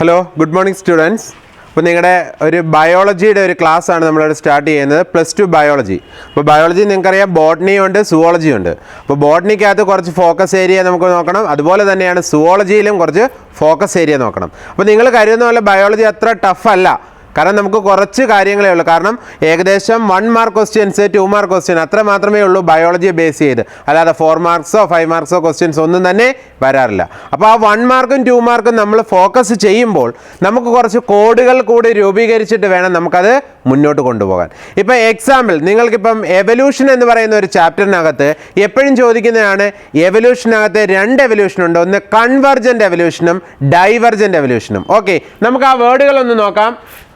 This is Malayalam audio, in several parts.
Hello, good morning students. അപ്പോൾ നിങ്ങളുടെ ഒരു ബയോളജിയുടെ ഒരു ക്ലാസ് ആണ് നമ്മൾ സ്റ്റാർട്ട് ചെയ്യുന്നത് +2 ബയോളജി. അപ്പോൾ ബയോളജി നിങ്ങൾക്കറിയാം ബോട്ടണി ഉണ്ട് സുവോളജി ഉണ്ട്. അപ്പോൾ ബോട്ടണിക്കകത്ത് കുറച്ച് ഫോക്കസ് ഏരിയ നമുക്ക് നോക്കണം. അതുപോലെ തന്നെയാണ് സുവോളജിയിലും കുറച്ച് ഫോക്കസ് ഏരിയ നോക്കണം. അപ്പോൾ നിങ്ങൾ കരുതുന്ന പോലെ ബയോളജി അത്ര ടഫ് അല്ല. കാരണം നമുക്ക് കുറച്ച് കാര്യങ്ങളേ ഉള്ളൂ. കാരണം ഏകദേശം 1 മാർക്ക് ക്വസ്റ്റ്യൻസ് 2 മാർക്ക് ക്വസ്റ്റ്യൻ അത്ര മാത്രമേ ഉള്ളൂ ബയോളജിയെ ബേസ് ചെയ്ത്. അല്ലാതെ 4 മാർക്സോ 5 മാർക്സോ ക്വസ്റ്റ്യൻസ് ഒന്നും തന്നെ വരാറില്ല. അപ്പോൾ ആ 1 മാർക്കും 2 മാർക്കും നമ്മൾ ഫോക്കസ് ചെയ്യുമ്പോൾ നമുക്ക് കുറച്ച് കോഡുകൾ കൂടി രൂപീകരിച്ചിട്ട് വേണം നമുക്കത് മുന്നോട്ട് കൊണ്ടുപോകാൻ. ഇപ്പോൾ എക്സാമ്പിൾ നിങ്ങൾക്കിപ്പം എവല്യൂഷൻ എന്ന് പറയുന്ന ഒരു ചാപ്റ്ററിനകത്ത് എപ്പോഴും ചോദിക്കുന്നതാണ്, എവല്യൂഷനകത്ത് 2 എവല്യൂഷൻ ഉണ്ട്. ഒന്ന് കൺവെർജൻ്റ് എവല്യൂഷനും ഡൈവർജൻ്റ് എവല്യൂഷനും. ഓക്കെ, നമുക്ക് ആ വേർഡുകളൊന്ന് നോക്കാം.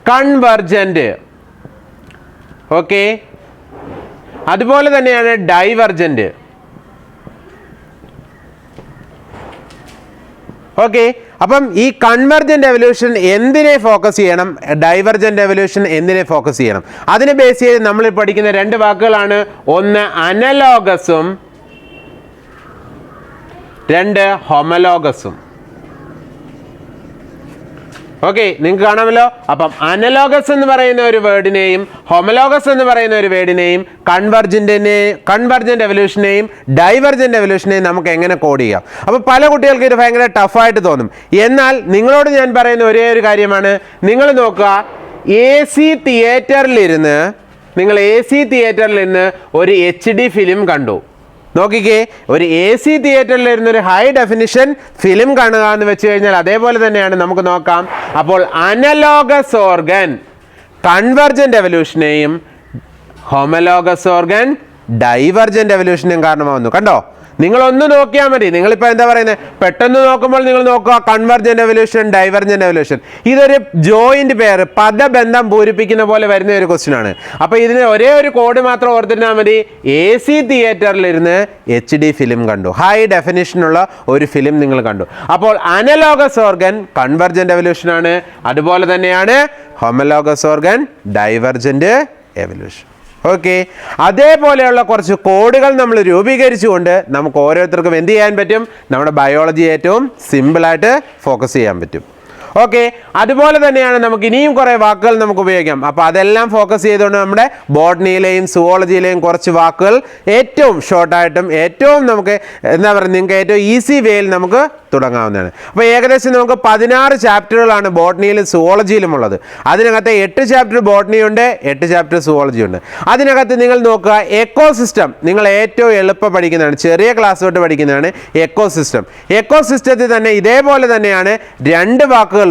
കൺവെർജൻ്റ്, ഓക്കെ, അതുപോലെ തന്നെയാണ് ഡൈവർജൻ്റ്. ഓക്കെ, അപ്പം ഈ കൺവെർജൻ്റ് എവല്യൂഷൻ എന്തിനെ ഫോക്കസ് ചെയ്യണം, ഡൈവർജൻ്റ് എവല്യൂഷൻ എന്തിനെ ഫോക്കസ് ചെയ്യണം, അതിനെ ബേസ് ചെയ്ത് നമ്മൾ പഠിക്കുന്ന 2 വാക്കുകളാണ്. ഒന്ന് അനലോഗസും 2 ഹോമലോഗസും. ഓക്കെ, നിങ്ങൾക്ക് കാണാമല്ലോ. അപ്പം അനലോഗസ് എന്ന് പറയുന്ന ഒരു വേർഡിനെയും ഹോമലോഗസ് എന്ന് പറയുന്ന ഒരു വേർഡിനെയും കൺവെർജൻ്റ് എവല്യൂഷനെയും ഡൈവർജൻ്റ് എവല്യൂഷനെയും നമുക്ക് എങ്ങനെ കോഡ് ചെയ്യാം. അപ്പോൾ പല കുട്ടികൾക്ക് ഇത് ഭയങ്കര ടഫായിട്ട് തോന്നും. എന്നാൽ നിങ്ങളോട് ഞാൻ പറയുന്ന ഒരേ ഒരു കാര്യമാണ്, നിങ്ങൾ നോക്കുക, AC തിയേറ്ററിലിരുന്ന് ഒരു HD ഫിലിം കണ്ടു. നോക്കിക്കേ, ഒരു AC തിയേറ്ററിലിരുന്നൊരു ഹൈ ഡെഫിനിഷൻ ഫിലിം കാണുക എന്ന് വെച്ച് കഴിഞ്ഞാൽ അതേപോലെ തന്നെയാണ് നമുക്ക് നോക്കാം. അപ്പോൾ അനലോഗസ് ഓർഗൻ കൺവെർജൻ്റ് എവല്യൂഷനെയും ഹോമലോഗസ് ഓർഗൻ ഡൈവർജൻ്റ് എവല്യൂഷനെയും കാരണമാവുന്നു. കണ്ടോ, നിങ്ങളൊന്ന് നോക്കിയാൽ മതി. നിങ്ങളിപ്പോൾ എന്താ പറയുന്നത്, പെട്ടെന്ന് നോക്കുമ്പോൾ നിങ്ങൾ നോക്കുക കൺവെർജൻ്റ് എവല്യൂഷൻ ഡൈവർജൻ്റ് എവല്യൂഷൻ. ഇതൊരു ജോയിൻ്റ് പെയർ, പദബന്ധം പൂരിപ്പിക്കുന്ന പോലെ വരുന്ന ഒരു ക്വസ്റ്റ്യൻ ആണ്. അപ്പോൾ ഇതിന് ഒരേ ഒരു കോഡ് മാത്രം ഓർത്തിരുന്നാൽ മതി. AC തിയേറ്ററിലിരുന്ന് HD ഫിലിം കണ്ടു, ഹൈ ഡെഫിനിഷനുള്ള ഒരു ഫിലിം നിങ്ങൾ കണ്ടു. അപ്പോൾ അനലോഗസ് ഓർഗൻ കൺവെർജൻ്റ് എവല്യൂഷൻ ആണ്, അതുപോലെ തന്നെയാണ് homologous organ divergent evolution. Okay, അതേപോലെയുള്ള കുറച്ച് കോഡുകൾ നമ്മൾ രൂപീകരിച്ചുകൊണ്ട് നമുക്ക് ഓരോരുത്തർക്കും എന്ത് ചെയ്യാൻ പറ്റും, നമ്മുടെ ബയോളജി ഏറ്റവും സിമ്പിളായിട്ട് ഫോക്കസ് ചെയ്യാൻ പറ്റും. ഓക്കെ, അതുപോലെ തന്നെയാണ് നമുക്ക് ഇനിയും കുറേ വാക്കുകൾ നമുക്ക് ഉപയോഗിക്കാം. അപ്പോൾ അതെല്ലാം ഫോക്കസ് ചെയ്തുകൊണ്ട് നമ്മുടെ ബോട്ടണിയിലെയും സുവോളജിയിലെയും കുറച്ച് വാക്കുകൾ ഏറ്റവും ഷോർട്ടായിട്ടും ഏറ്റവും നമുക്ക് എന്താ പറയുക, നിങ്ങൾക്ക് ഏറ്റവും ഈസി വേയിൽ നമുക്ക് തുടങ്ങാവുന്നതാണ്. അപ്പോൾ ഏകദേശം നമുക്ക് 16 ചാപ്റ്ററുകളാണ് ബോട്ടണിയിലും സുവോളജിയിലും ഉള്ളത്. അതിനകത്ത് 8 ചാപ്റ്റർ ബോട്ടണി ഉണ്ട്, 8 ചാപ്റ്റർ സുവോളജി ഉണ്ട്. അതിനകത്ത് നിങ്ങൾ നോക്കുക, എക്കോസിസ്റ്റം നിങ്ങൾ ഏറ്റവും എളുപ്പം പഠിക്കുന്നതാണ്, ചെറിയ ക്ലാസ് തൊട്ട് പഠിക്കുന്നതാണ് എക്കോസിസ്റ്റം. എക്കോസിസ്റ്റത്തിൽ തന്നെ ഇതേപോലെ തന്നെയാണ് 2 വാക്കുകളുണ്ട്.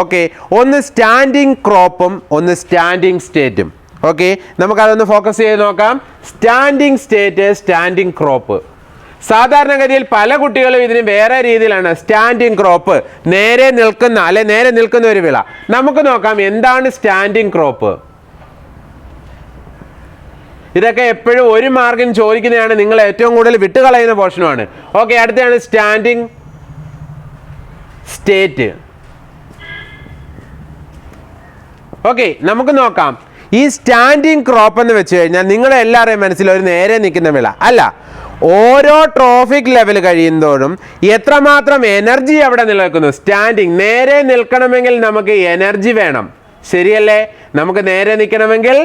ഓക്കെ, ഒന്ന് സ്റ്റാൻഡിങ് ക്രോപ്പും ഒന്ന് സ്റ്റാൻഡിങ് സ്റ്റേറ്റും. ഓക്കെ, നമുക്കതൊന്ന് ഫോക്കസ് ചെയ്ത് നോക്കാം. Standing state, standing crop. സാധാരണഗതിയിൽ പല കുട്ടികളും ഇതിന് വേറെ രീതിയിലാണ്. സ്റ്റാൻഡിങ് ക്രോപ്പ് നേരെ നിൽക്കുന്ന ഒരു വിള. നമുക്ക് നോക്കാം എന്താണ് സ്റ്റാൻഡിങ് ക്രോപ്പ്. ഇതൊക്കെ എപ്പോഴും 1 മാർക്കിന് ചോദിക്കുന്നതാണ്, നിങ്ങൾ ഏറ്റവും കൂടുതൽ വിട്ടുകളയുന്ന പോർഷനുമാണ്. ഓക്കെ, അടുത്താണ് സ്റ്റാൻഡിങ് സ്റ്റേറ്റ്. ഓക്കെ, നമുക്ക് നോക്കാം. ഈ സ്റ്റാൻഡിങ് ക്രോപ്പ് എന്ന് വെച്ച് കഴിഞ്ഞാൽ നിങ്ങളുടെ എല്ലാവരുടെയും മനസ്സിൽ ഒരു നേരെ നിൽക്കുന്ന വിള അല്ല. ഓരോ ട്രോഫിക് ലെവൽ കഴിയുന്തോറും എത്രമാത്രം എനർജി അവിടെ നിലനിൽക്കുന്നു. സ്റ്റാൻഡിങ് നേരെ നിൽക്കണമെങ്കിൽ നമുക്ക് എനർജി വേണം, ശരിയല്ലേ? നമുക്ക് നേരെ നിൽക്കണമെങ്കിൽ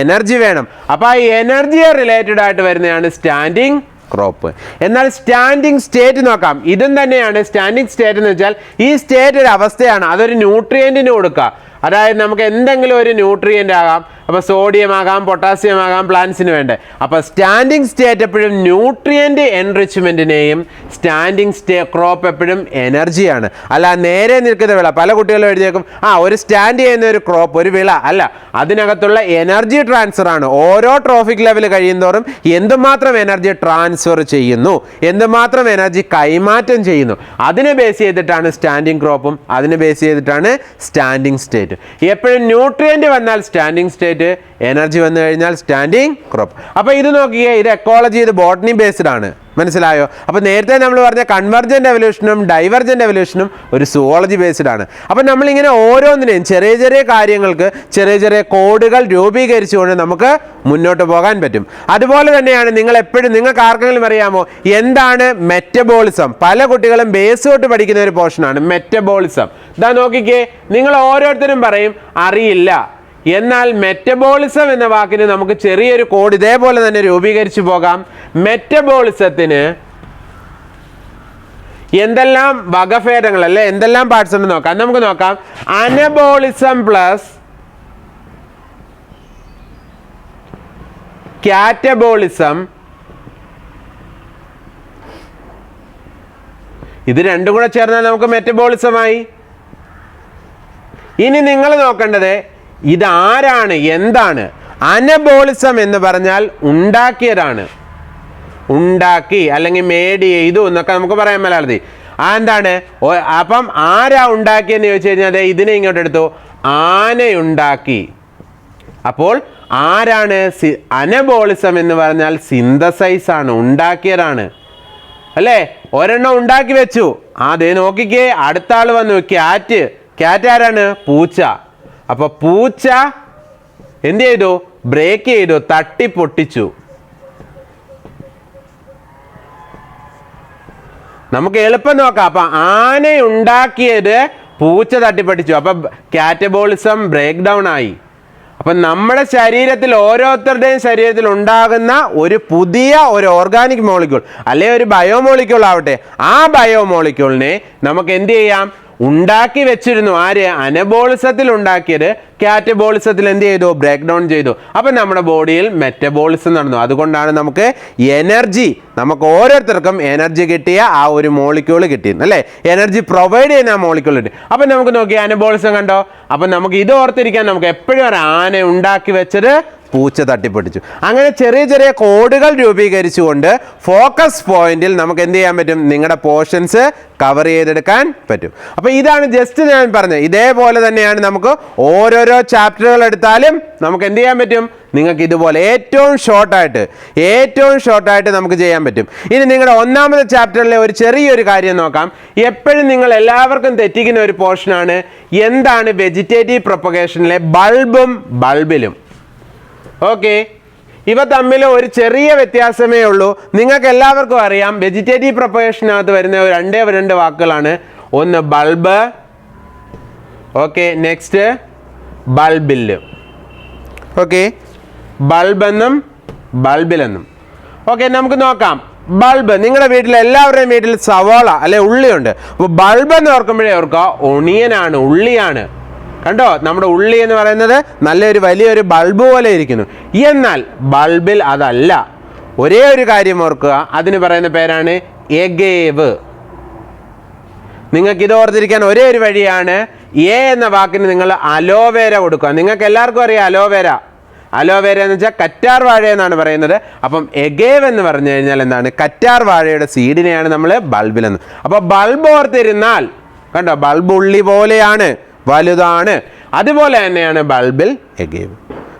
എനർജി വേണം. അപ്പോൾ ആ എനർജിയെ റിലേറ്റഡ് ആയിട്ട് വരുന്നതാണ് സ്റ്റാൻഡിങ് ക്രോപ്പ്. എന്നാൽ സ്റ്റാൻഡിങ് സ്റ്റേറ്റ് നോക്കാം. ഇതും തന്നെയാണ് സ്റ്റാൻഡിങ് സ്റ്റേറ്റ് എന്ന് വെച്ചാൽ ഈ സ്റ്റേറ്റ് ഒരു അവസ്ഥയാണ്, അതൊരു ന്യൂട്രിയൻറ്റിന് കൊടുക്കുക. അതായത് നമുക്ക് എന്തെങ്കിലും ഒരു ന്യൂട്രിയൻ്റ് ആകാം. അപ്പോൾ സോഡിയം ആകാം, പൊട്ടാസ്യം ആകാം, പ്ലാന്റ്സിന് വേണ്ടേ. അപ്പോൾ സ്റ്റാൻഡിങ് സ്റ്റേറ്റ് എപ്പോഴും ന്യൂട്രിയൻ്റ് എൻറിച്ച്മെൻറ്റിനെയും സ്റ്റാൻഡിങ് ക്രോപ്പ് എപ്പോഴും എനർജിയാണ്. അല്ല നേരെ നിൽക്കുന്ന വിള. പല കുട്ടികളും എഴുതിയേക്കും ഒരു സ്റ്റാൻഡ് ചെയ്യുന്ന ഒരു ക്രോപ്പ് ഒരു വിള അല്ല, അതിനകത്തുള്ള എനർജി ട്രാൻസ്ഫർ ആണ്. ഓരോ ട്രോഫിക് ലെവൽ കഴിയുന്തോറും എന്തുമാത്രം എനർജി ട്രാൻസ്ഫർ ചെയ്യുന്നു, എന്തുമാത്രം എനർജി കൈമാറ്റം ചെയ്യുന്നു, അതിനെ ബേസ് ചെയ്തിട്ടാണ് സ്റ്റാൻഡിങ് ക്രോപ്പും അതിനെ ബേസ് ചെയ്തിട്ടാണ് സ്റ്റാൻഡിങ് സ്റ്റേറ്റ്. എപ്പോഴും ന്യൂട്രിയൻ്റ് വന്നാൽ സ്റ്റാൻഡിങ് സ്റ്റേറ്റ്, ആയിട്ട് എനർജി വന്നു കഴിഞ്ഞാൽ സ്റ്റാൻഡിങ് ക്രോപ്പ്. അപ്പോൾ ഇത് നോക്കിയേ, ഇത് എക്കോളജി, ഇത് ബോട്ടണി ബേസ്ഡ് ആണ്. മനസ്സിലായോ? അപ്പോൾ നേരത്തെ നമ്മൾ പറഞ്ഞ കൺവെർജൻ്റ് എവല്യൂഷനും ഡൈവർജൻ്റ് എവല്യൂഷനും ഒരു സുവോളജി ബേസ്ഡ് ആണ്. അപ്പോൾ നമ്മളിങ്ങനെ ഓരോന്നിനെയും ചെറിയ ചെറിയ കാര്യങ്ങൾക്ക് ചെറിയ ചെറിയ കോഡുകൾ രൂപീകരിച്ചുകൊണ്ട് നമുക്ക് മുന്നോട്ട് പോകാൻ പറ്റും. അതുപോലെ തന്നെയാണ് നിങ്ങൾ എപ്പോഴും, നിങ്ങൾക്ക് ആർക്കെങ്കിലും അറിയാമോ എന്താണ് മെറ്റബോളിസം? പല കുട്ടികളും ബേസ് തൊട്ട് പഠിക്കുന്ന ഒരു പോർഷനാണ് മെറ്റബോളിസം. ഇതാ നോക്കിക്കേ, നിങ്ങൾ ഓരോരുത്തരും പറയും അറിയില്ല. എന്നാൽ മെറ്റബോളിസം എന്ന വാക്കിന് നമുക്ക് ചെറിയൊരു കോഡ് ഇതേപോലെ തന്നെ രൂപീകരിച്ചു പോകാം. മെറ്റബോളിസത്തിന് എന്തെല്ലാം വകഭേദങ്ങൾ അല്ലെ, എന്തെല്ലാം പാർട്സ് ഉണ്ട് നോക്കാം. നമുക്ക് നോക്കാം. അനബോളിസം പ്ലസ് കാറ്റബോളിസം, ഇത് രണ്ടും കൂടെ ചേർന്നാൽ നമുക്ക് മെറ്റബോളിസമായി. ഇനി നിങ്ങൾ നോക്കേണ്ടത് ഇതാരാണ്, എന്താണ്? അനബോളിസം എന്ന് പറഞ്ഞാൽ ഉണ്ടാക്കിയതാണ്, ഉണ്ടാക്കി അല്ലെങ്കിൽ മേഡ് ചെയ്തു എന്നൊക്കെ നമുക്ക് പറയാൻ മലയാളത്തിൽ. എന്താണ്? അപ്പം ആരാ ഉണ്ടാക്കിയെന്ന് ചോദിച്ചു കഴിഞ്ഞാൽ ഇതിനെ ഇങ്ങോട്ട് എടുത്തു, ആനയുണ്ടാക്കി. അപ്പോൾ ആരാണ്? അനബോളിസം എന്ന് പറഞ്ഞാൽ സിന്തസൈസ് ആണ്, ഉണ്ടാക്കിയതാണ് അല്ലേ? ഒരെണ്ണം ഉണ്ടാക്കി വെച്ചു. അതേ നോക്കിക്കേ, അടുത്ത ആൾ വന്നു, ക്യാറ്റ്. ക്യാറ്റ് ആരാണ്? പൂച്ച. അപ്പോൾ പൂച്ച എന്ത് ചെയ്തു? ബ്രേക്ക് ചെയ്തു, തട്ടി പൊട്ടിച്ചു. നമുക്ക് എളുപ്പം നോക്കാം. അപ്പം ആനയുണ്ടാക്കിയത് പൂച്ച തട്ടിപ്പൊട്ടിച്ചു. അപ്പം കാറ്റബോളിസം ബ്രേക്ക് ഡൗൺ ആയി. അപ്പം നമ്മുടെ ശരീരത്തിൽ, ഓരോരുത്തരുടെയും ശരീരത്തിൽ ഉണ്ടാകുന്ന ഒരു പുതിയ ഒരു ഓർഗാനിക് മോളിക്യൂൾ അല്ലെ ഒരു ബയോമോളിക്യൂൾ ആവട്ടെ, ആ ബയോമോളിക്യൂളിനെ നമുക്ക് എന്ത് ചെയ്യാം? ഉണ്ടാക്കി വെച്ചിരുന്നു. ആര്? അനബോളിസത്തിൽ ഉണ്ടാക്കിയത് കാറ്റബോളിസത്തിൽ എന്ത് ചെയ്തു? ബ്രേക്ക് ഡൗൺ ചെയ്തു. അപ്പം നമ്മുടെ ബോഡിയിൽ മെറ്റബോളിസം നടന്നു. അതുകൊണ്ടാണ് നമുക്ക് എനർജി, നമുക്ക് ഓരോരുത്തർക്കും എനർജി കിട്ടിയ ആ ഒരു മോളിക്യൂൾ കിട്ടിയിരുന്നു അല്ലേ? എനർജി പ്രൊവൈഡ് ചെയ്യുന്ന ആ മോളിക്യൂൾ കിട്ടി. അപ്പം നമുക്ക് നോക്കി അനബോളിസം കണ്ടോ? അപ്പം നമുക്ക് ഇത് ഓർത്തിരിക്കാൻ നമുക്ക് എപ്പോഴും അറിയാം, ആന ഉണ്ടാക്കി വെച്ചത് പൂച്ച തട്ടിപ്പൊട്ടിച്ചു. അങ്ങനെ ചെറിയ ചെറിയ കോഡുകൾ രൂപീകരിച്ചുകൊണ്ട് ഫോക്കസ് പോയിന്റിൽ നമുക്ക് എന്ത് ചെയ്യാൻ പറ്റും? നിങ്ങളുടെ പോർഷൻസ് കവർ ചെയ്തെടുക്കാൻ പറ്റും. അപ്പോൾ ഇതാണ് ജസ്റ്റ് ഞാൻ പറഞ്ഞത്. ഇതേപോലെ തന്നെയാണ് നമുക്ക് ഓരോരോ ചാപ്റ്ററുകൾ എടുത്താലും നമുക്ക് എന്ത് ചെയ്യാൻ പറ്റും? നിങ്ങൾക്ക് ഇതുപോലെ ഏറ്റവും ഷോർട്ടായിട്ട് നമുക്ക് ചെയ്യാൻ പറ്റും. ഇനി നിങ്ങളുടെ ഒന്നാമത്തെ ചാപ്റ്ററിലെ ഒരു ചെറിയൊരു കാര്യം നോക്കാം. എപ്പോഴും നിങ്ങൾ എല്ലാവർക്കും തെറ്റിക്കുന്ന ഒരു പോർഷനാണ് എന്താണ് വെജിറ്റേറ്റീവ് പ്രൊപ്പഗേഷനിലെ ബൾബും ബൾബിലും. ഓക്കെ, ഇവ തമ്മിൽ ഒരു ചെറിയ വ്യത്യാസമേ ഉള്ളൂ. നിങ്ങൾക്ക് എല്ലാവർക്കും അറിയാം വെജിറ്റേറ്റീവ് പ്രൊപ്പഗേഷനകത്ത് വരുന്ന രണ്ട് വാക്കുകളാണ്. ഒന്ന് ബൾബ്, ഓക്കെ, നെക്സ്റ്റ് ബൾബില്. ഓക്കെ, ബൾബെന്നും ബൾബിലെന്നും. ഓക്കെ, നമുക്ക് നോക്കാം. ബൾബ്, നിങ്ങളുടെ വീട്ടിൽ എല്ലാവരുടെയും വീട്ടിൽ സവാള അല്ലെ ഉള്ളിയുണ്ട്. അപ്പോൾ ബൾബ് എന്ന് ഓർക്കുമ്പോഴേ ഓർക്കുക ഒണിയനാണ്, ഉള്ളിയാണ്. കണ്ടോ, നമ്മുടെ ഉള്ളി എന്ന് പറയുന്നത് നല്ലൊരു വലിയൊരു ബൾബ് പോലെ ഇരിക്കുന്നു. എന്നാൽ ബൾബിൽ അതല്ല. ഒരേ ഒരു കാര്യം ഓർക്കുക, അതിന് പറയുന്ന പേരാണ് എഗേവ്. നിങ്ങൾക്ക് ഇത് ഓർത്തിരിക്കാൻ ഒരേ ഒരു വഴിയാണ്, എ എന്ന വാക്കിന് നിങ്ങൾ അലോവേര കൊടുക്കുക. നിങ്ങൾക്ക് എല്ലാവർക്കും അറിയാം അലോവേര എന്ന് വെച്ചാൽ കറ്റാർ വാഴ എന്നാണ് പറയുന്നത്. അപ്പം എഗേവ് എന്ന് പറഞ്ഞു കഴിഞ്ഞാൽ എന്താണ്? കറ്റാർ വാഴയുടെ സീഡിനെയാണ് നമ്മൾ ബൾബിലെന്ന്. അപ്പോൾ ബൾബ് ഓർത്തിരുന്നാൽ കണ്ടോ, ബൾബ് ഉള്ളി പോലെയാണ്, വലുതാണ്. അതുപോലെ തന്നെയാണ് ബൾബിൽ എഗേവ്.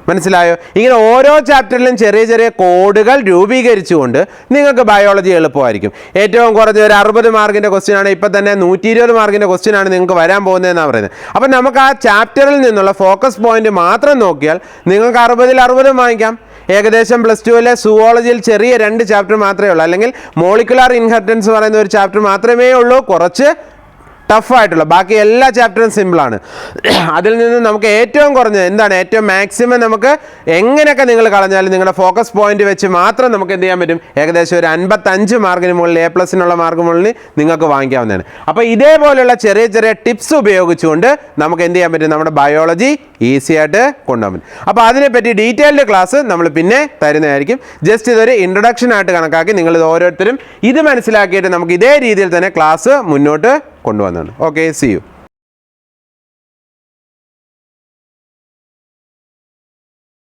മനസ്സിലായോ? ഇങ്ങനെ ഓരോ ചാപ്റ്ററിലും ചെറിയ ചെറിയ കോഡുകൾ രൂപീകരിച്ചുകൊണ്ട് നിങ്ങൾക്ക് ബയോളജി എളുപ്പമായിരിക്കും. ഏറ്റവും കുറഞ്ഞ ഒരു 60 മാർക്കിൻ്റെ ക്വസ്റ്റ്യൻ ആണ്. ഇപ്പം തന്നെ 120 മാർക്കിൻ്റെ ക്വസ്റ്റ്യൻ ആണ് നിങ്ങൾക്ക് വരാൻ പോകുന്നതെന്നാണ് പറയുന്നത്. അപ്പം നമുക്ക് ആ ചാപ്റ്ററിൽ നിന്നുള്ള ഫോക്കസ് പോയിന്റ് മാത്രം നോക്കിയാൽ നിങ്ങൾക്ക് 60ൽ 60 വാങ്ങിക്കാം. ഏകദേശം +2 സുവോളജിയിൽ ചെറിയ 2 ചാപ്റ്റർ മാത്രമേ ഉള്ളൂ, അല്ലെങ്കിൽ മോളിക്കുലാർ ഇൻഹെറിറ്റൻസ് പറയുന്ന ഒരു ചാപ്റ്റർ മാത്രമേ ഉള്ളൂ കുറച്ച് ടഫായിട്ടുള്ള. ബാക്കി എല്ലാ ചാപ്റ്ററും സിമ്പിളാണ്. അതിൽ നിന്ന് നമുക്ക് ഏറ്റവും കുറഞ്ഞത് എന്താണ്? ഏറ്റവും മാക്സിമം നമുക്ക് എങ്ങനെയൊക്കെ നിങ്ങൾ കളഞ്ഞാലും നിങ്ങളുടെ ഫോക്കസ് പോയിന്റ് വെച്ച് മാത്രം നമുക്ക് എന്ത് ചെയ്യാൻ പറ്റും? ഏകദേശം ഒരു 55 മാർക്കിന് മുകളിൽ, A+നുള്ള മാർക്ക് മുകളിൽ നിങ്ങൾക്ക് വാങ്ങിക്കാവുന്നതാണ്. അപ്പോൾ ഇതേപോലെയുള്ള ചെറിയ ചെറിയ ടിപ്സ് ഉപയോഗിച്ചുകൊണ്ട് നമുക്ക് എന്ത് ചെയ്യാൻ പറ്റും? നമ്മുടെ ബയോളജി ഈസി ആയിട്ട് കൊണ്ടുപോകാൻ പറ്റും. അപ്പോൾ അതിനെപ്പറ്റി ഡീറ്റെയിൽഡ് ക്ലാസ് നമ്മൾ പിന്നെ തരുന്നതായിരിക്കും. ജസ്റ്റ് ഇതൊരു ഇൻട്രൊഡക്ഷൻ ആയിട്ട് കണക്കാക്കി നിങ്ങൾ ഇത് ഓരോരുത്തരും ഇത് മനസ്സിലാക്കിയിട്ട് നമുക്ക് ഇതേ രീതിയിൽ തന്നെ ക്ലാസ് മുന്നോട്ട് കൊണ്ടുവന്നാണ്. Okay, C U.